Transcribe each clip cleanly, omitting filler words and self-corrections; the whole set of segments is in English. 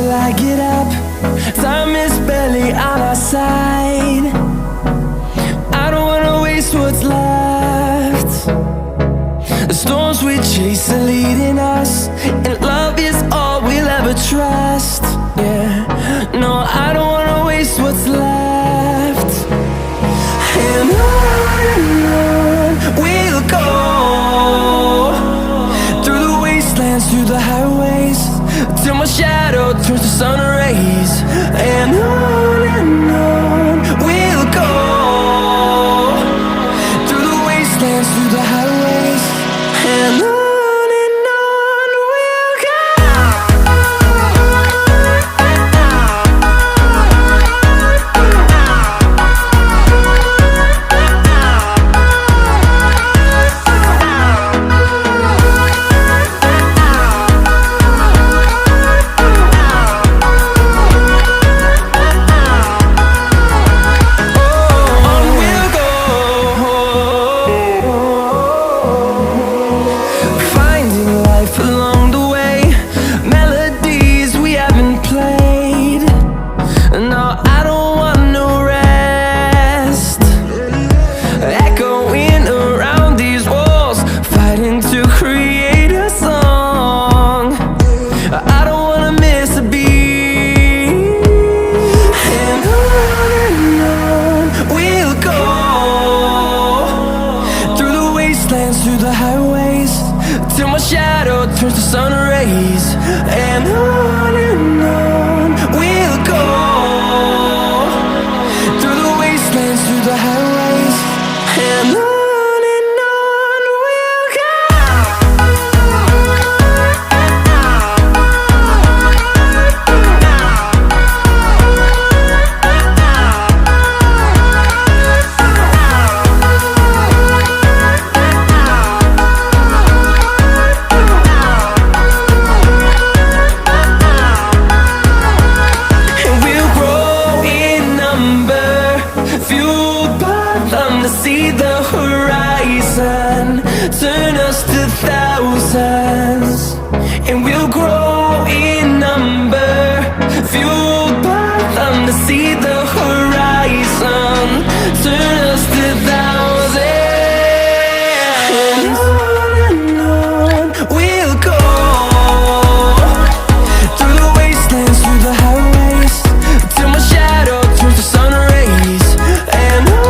till I get up. Time is barely on our side. I don't wanna waste what's left. The storms we chase are leading us, and love is all we'll ever trust. Yeah, no, I don't wanna waste what's left. And on we'll go, through the wastelands, through the highways, till my shadow turns to sun rays. And on we'll go, through the wastelands, through the highways, and on we'll go. Through the highways, till my shadow turns to sun rays. And on we'll go, through the wastelands, through the highways, and on we'll go. To see the horizon turn us to thousands, and we'll grow in number, fueled by them. To see the horizon turn us to thousands, and on we'll go, through the wastelands, through the highways, till my shadow turns to sun rays. And on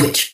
switch.